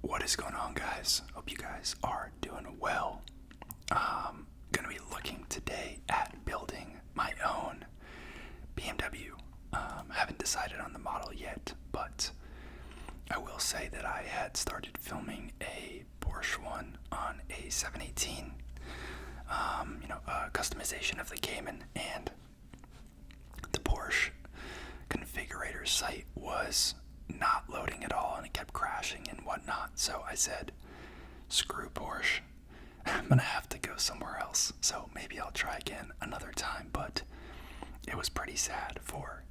What is going on, guys? Hope you guys are doing well. Gonna be looking today at building my own BMW. Haven't decided on the model yet, but I will say that I had started filming a Porsche one on a 718. Customization of the Cayman, and the Porsche configurator site was not loading at all, and it kept crashing and whatnot. So I said, screw Porsche, I'm gonna have to go somewhere else. So maybe I'll try again another time, but it was pretty sad for,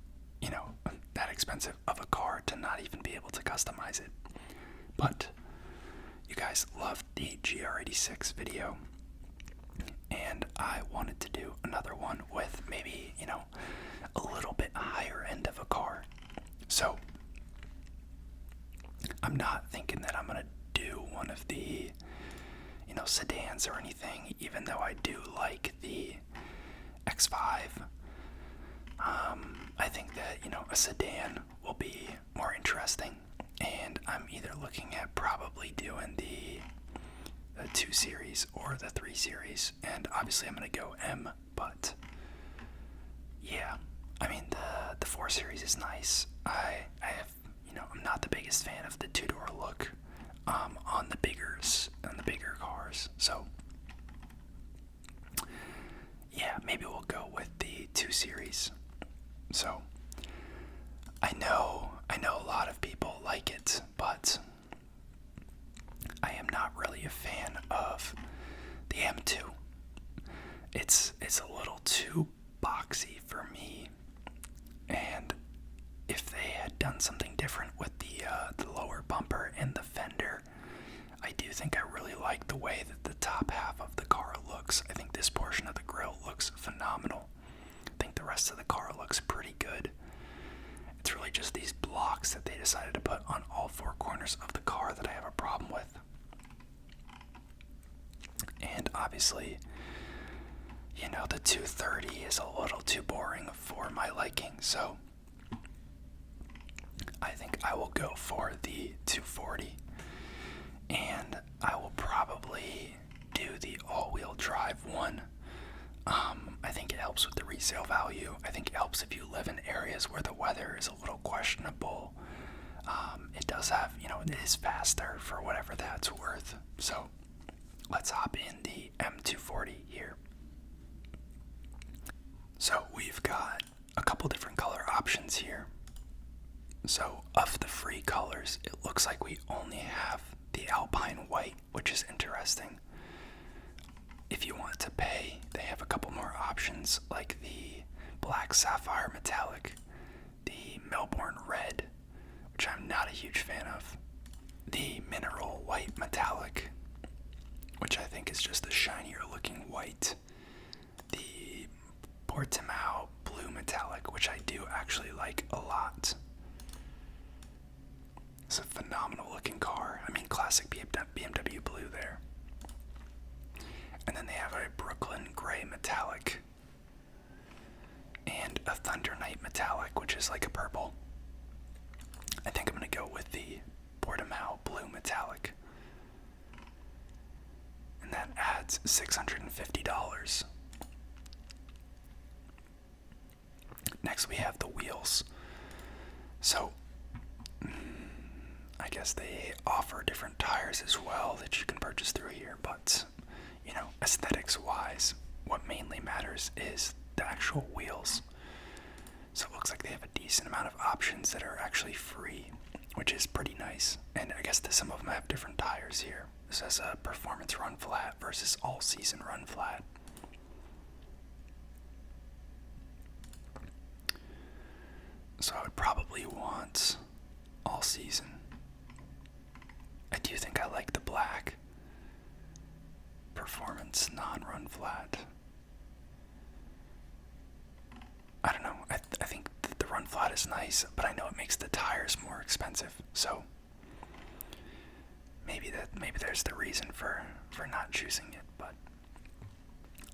that expensive of a car to not even be able to customize it. But you guys loved the GR86 video, and I wanted to do another one with maybe, a little bit higher end of a car. So I'm not thinking that I'm gonna do one of the, sedans or anything, even though I do like the X5. I think that, a sedan will be more interesting, and I'm either looking at probably doing the 2 Series or the 3 Series, and obviously I'm gonna go M, but yeah, I mean the 4 Series is nice. I have, I'm not the biggest fan of the 2-door look on the bigger cars, so yeah, maybe we'll go with the 2 Series. So I know a lot of people like it, but I am not really a fan of the M2. It's a little too boxy for me, and if they had done something different with the lower bumper and the fender, I do think I really like the way that the top half of the car looks. I think this portion of the grille looks phenomenal. I think the rest of the car looks pretty good. It's really just these blocks that they decided to put on all 4 corners of the car that I have a problem with. And obviously, the 230 is a little too boring for my liking, so I think I will go for the 240, and I will probably do the all-wheel drive one. I think it helps with the resale value. I think it helps if you live in areas where the weather is a little questionable. It does have, it is faster for whatever that's worth. So let's hop in the M240 here. So we've got a couple different color options here. So of the free colors, it looks like we only have the Alpine White, which is interesting. If you want to pay, they have a couple more options, like the Black Sapphire Metallic, the Melbourne Red, which I'm not a huge fan of, the Mineral White Metallic, which I think is just a shinier looking white, the Portimao Blue Metallic, which I do actually like a lot. It's a phenomenal looking car. I mean, classic BMW blue there. And then they have a Brooklyn Gray Metallic and a Thunder Night Metallic, which is like a purple. I think I'm going to go with the Portimao Blue Metallic. And that adds $650. Next we have the wheels. So I guess they offer different tires as well that you can purchase through here, but aesthetics wise, what mainly matters is the actual wheels. So it looks like they have a decent amount of options that are actually free, which is pretty nice. And I guess some of them have different tires here. This has a performance run flat versus all season run flat. So I would probably want all season. I do think I like the black performance non-run flat. I don't know, I think that the run flat is nice, but I know it makes the tires more expensive, so maybe there's the reason for not choosing it. But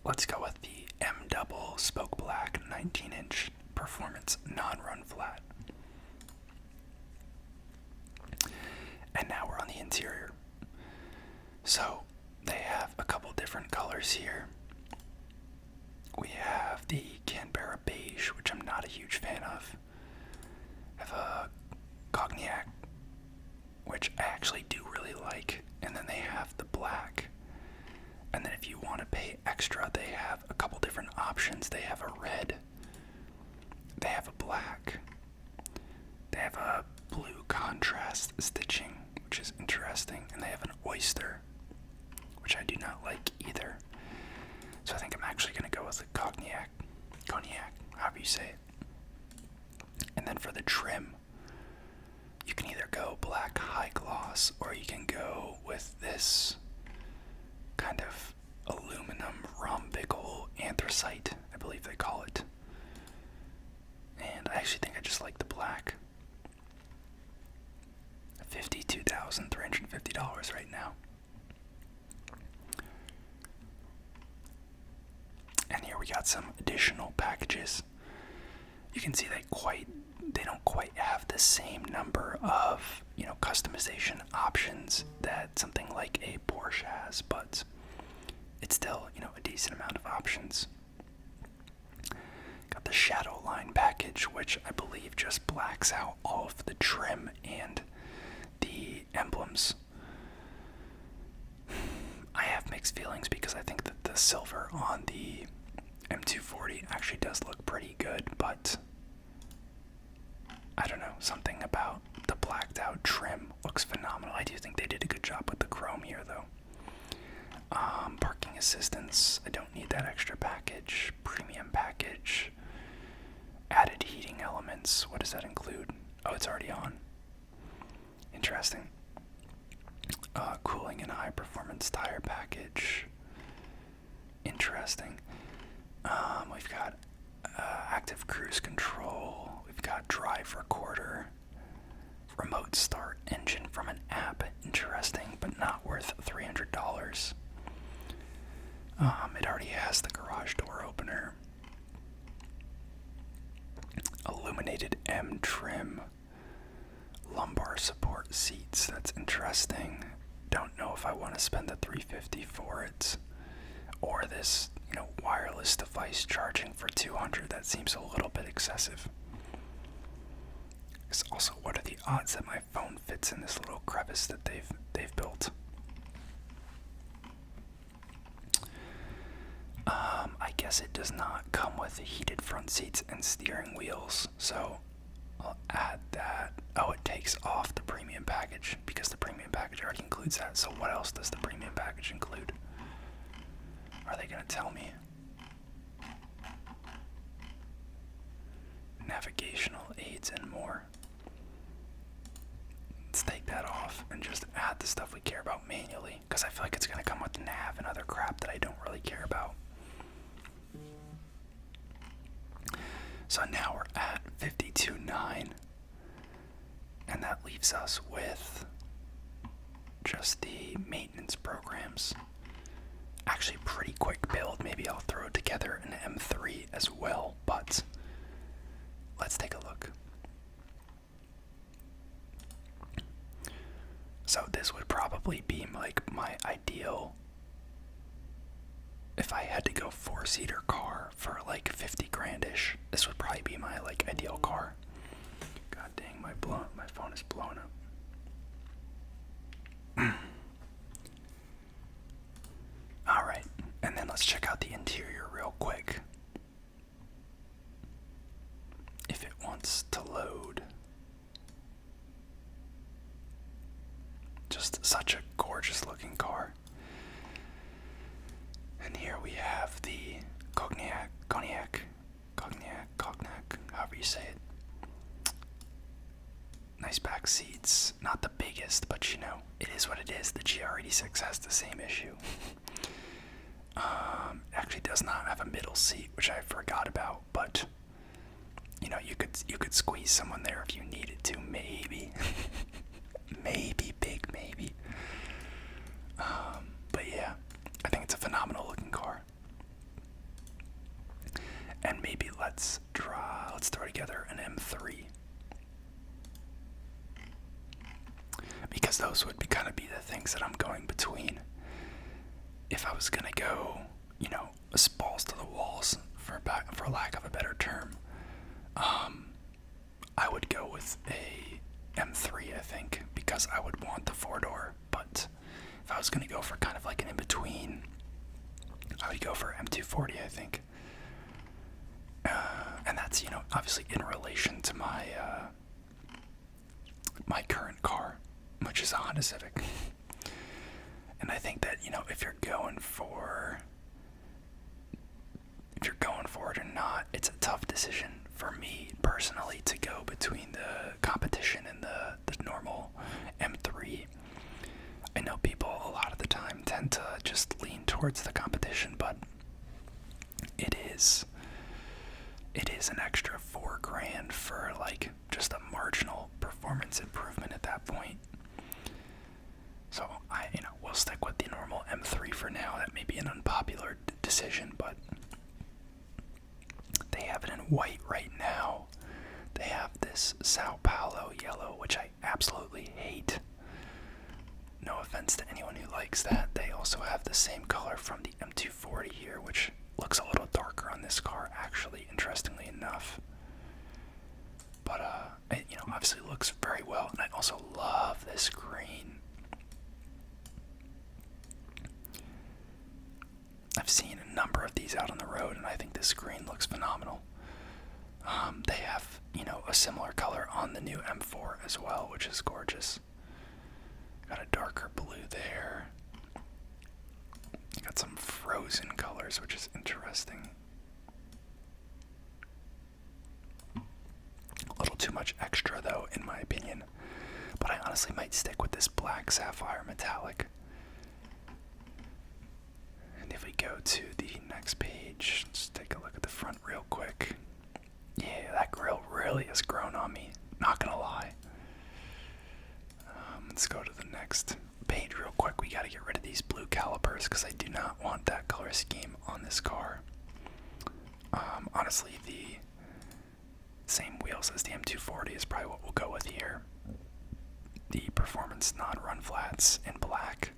let's go with the M Double Spoke Black 19-inch performance non-run flat. And now we're on the interior. So they have a couple different colors here. We have the Canberra beige, which I'm not a huge fan of. I have a cognac, which I actually do really like. And then they have the black. And then if you want to pay extra, they have a couple different options. They have a red. They have a black. They have a blue contrast stitching, which is interesting. And they have an oyster, which I do not like either. So I think I'm actually going to go with the cognac, however you say it. And then for the trim, you can either go black high gloss, or you can go with this kind of aluminum rhombical anthracite, I believe they call it. And I actually think I just like the black. $52,350 right now. And here we got some additional packages. You can see they don't quite have the same number of, customization options that something like a Porsche has, but it's still, a decent amount of options. Got the Shadow Line package, which I believe just blacks out all of the trim and the emblems. I have mixed feelings because I think that the silver on the M240 actually does look pretty good, but I don't know, something about the blacked out trim looks phenomenal. I do think they did a good job with the chrome here, though. Parking assistance, I don't need that extra package. Premium package. Added heating elements, what does that include? Oh, it's already on. Interesting. Cooling and high performance tire package. Interesting. We've got active cruise control. We've got drive recorder. Remote start engine from an app. Interesting, but not worth $300. It already has the garage door opener. Illuminated M trim. Lumbar support seats. That's interesting. Don't know if I want to spend the $350 for it. Or this, wireless device charging for $200. That seems a little bit excessive. Because also, what are the odds that my phone fits in this little crevice that they've built? I guess it does not come with heated front seats and steering wheels, so I'll add that. Oh, it takes off the premium package because the premium package already includes that. So what else does the premium package include? Are they going to tell me? Navigational aids and more. Let's take that off and just add the stuff we care about manually, because I feel like it's going to come with nav and other crap that I don't really care about. So now we're at 52.9, and that leaves us with just the maintenance programs. Actually, pretty quick build. Maybe I'll throw together an M3 as well, but let's take a look. So this would probably be like my ideal, if I had to go 4-seater car for like 50 grand-ish, this would probably be my ideal car. God dang, my phone is blowing up. Alright, and then let's check out the interior real quick. If it wants to load. Just such a gorgeous looking car. And here we have the cognac, however you say it. Nice back seats. Not the biggest, but it is what it is. The GR86 has the same issue. Actually does not have a middle seat, which I forgot about, but you could squeeze someone there if you needed to, maybe. Maybe, big maybe. But yeah, I think it's a phenomenal looking car. And maybe let's throw together an M3. Because those would kind of be the things that I'm going between. if I was gonna go, balls to the walls for lack of a better term, I would go with a M3, I think, because I would want the four-door. But if I was gonna go for kind of like an in-between, I would go for M240, I think. And that's, obviously in relation to my my current car, which is a Honda Civic. And I think that, if you're going for it or not, it's a tough decision for me personally to go between the competition and the normal M3. I know people a lot of the time tend to just lean towards the competition, but it is an extra $4,000 for like just a marginal performance improvement at that point. So we'll stick with the normal M3 for now. That may be an unpopular decision, but they have it in white right now. They have this Sao Paulo yellow, which I absolutely hate. No offense to anyone who likes that. They also have the same color from the M240 here, which looks a little darker on this car, actually, interestingly enough. But, it, obviously looks very well, and I also love this green. I've seen a number of these out on the road, and I think this green looks phenomenal. They have, a similar color on the new M4 as well, which is gorgeous. Got a darker blue there. Got some frozen colors, which is interesting. A little too much extra, though, in my opinion. But I honestly might stick with this black sapphire metallic. And if we go to the next page, let's take a look at the front real quick. Yeah, that grille really has grown on me, not gonna lie. Let's go to the next page real quick. We gotta get rid of these blue calipers because I do not want that color scheme on this car. Honestly, the same wheels as the M240 is probably what we'll go with here. The performance non-run flats in black.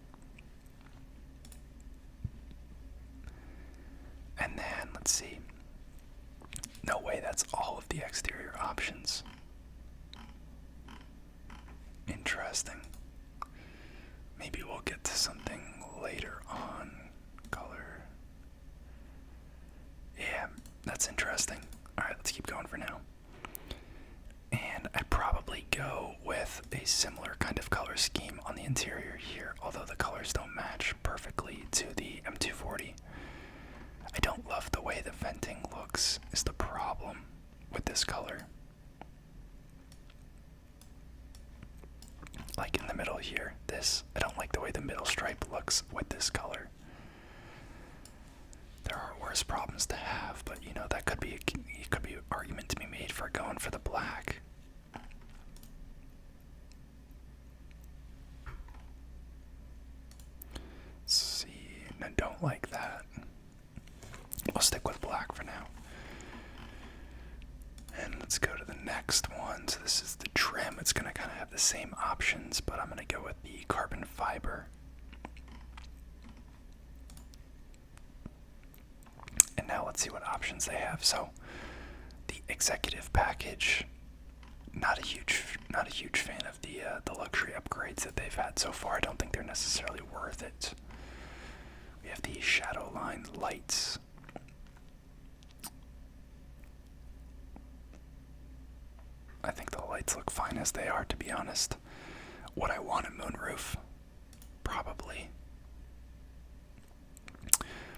And then, let's see. No way, that's all of the exterior options. Interesting. Maybe we'll get to something later on. Color. Yeah, that's interesting. Alright, let's keep going for now. And I'd probably go with a similar kind of color scheme on the interior here, although the colors don't match perfectly to the M240. I don't love the way the venting looks, is the problem with this color. Like in the middle here, I don't like the way the middle stripe looks with this color. There are worse problems to have, but that could be an argument to be made for going for the black. Let's see, I don't like that. We'll stick with black for now. And let's go to the next one. So this is the trim. It's going to kind of have the same options, but I'm going to go with the carbon fiber. And now let's see what options they have. So the executive package, not a huge fan of the luxury upgrades that they've had so far. I don't think they're necessarily worth it. We have the shadow line lights. I think the lights look fine as they are, to be honest. Would I want a moonroof? Probably.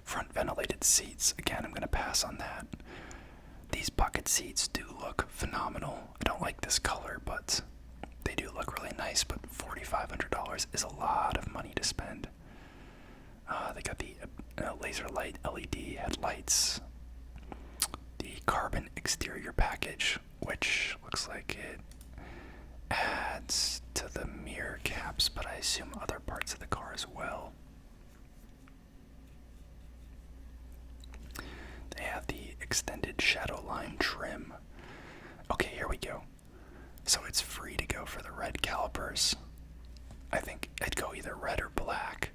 Front ventilated seats. Again, I'm going to pass on that. These bucket seats do look phenomenal. I don't like this color, but they do look really nice. But $4,500 is a lot of money to spend. They got the laser light LED headlights. The carbon exterior package, which looks like it adds to the mirror caps, but I assume other parts of the car as well. They have the extended shadow line trim. Okay, here we go. So it's free to go for the red calipers. I think I'd go either red or black.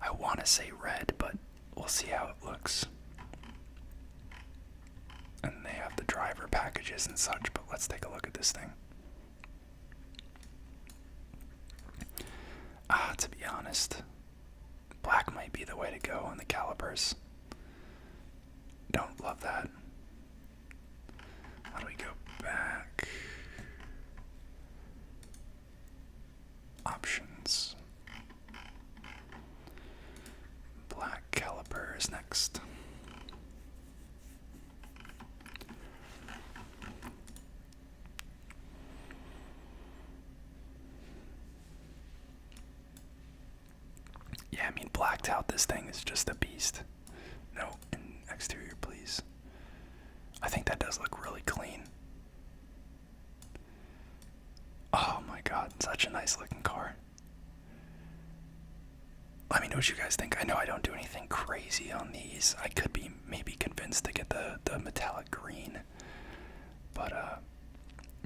I want to say red, but we'll see how it looks. And they have the driver packages and such, but let's take a look at this thing. To be honest, black might be the way to go on the calipers. Don't love that. How do we go back? Options. Black calipers next. Yeah, I mean, blacked out, this thing is just a beast. No, in exterior, please. I think that does look really clean. Oh my god, such a nice looking car. Let me know what you guys think. I know I don't do anything crazy on these. I could be maybe convinced to get the metallic green. But,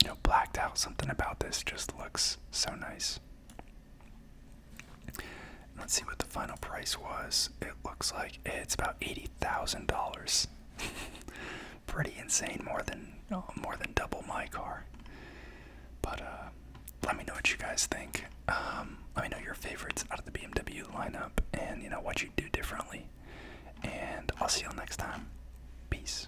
you know, blacked out, something about this just looks so nice. Let's see what the final price was. It looks like it's about $80,000. Pretty insane, more than double my car. But let me know what you guys think. Let me know your favorites out of the BMW lineup, and you know what you do differently. And I'll see you all next time. Peace.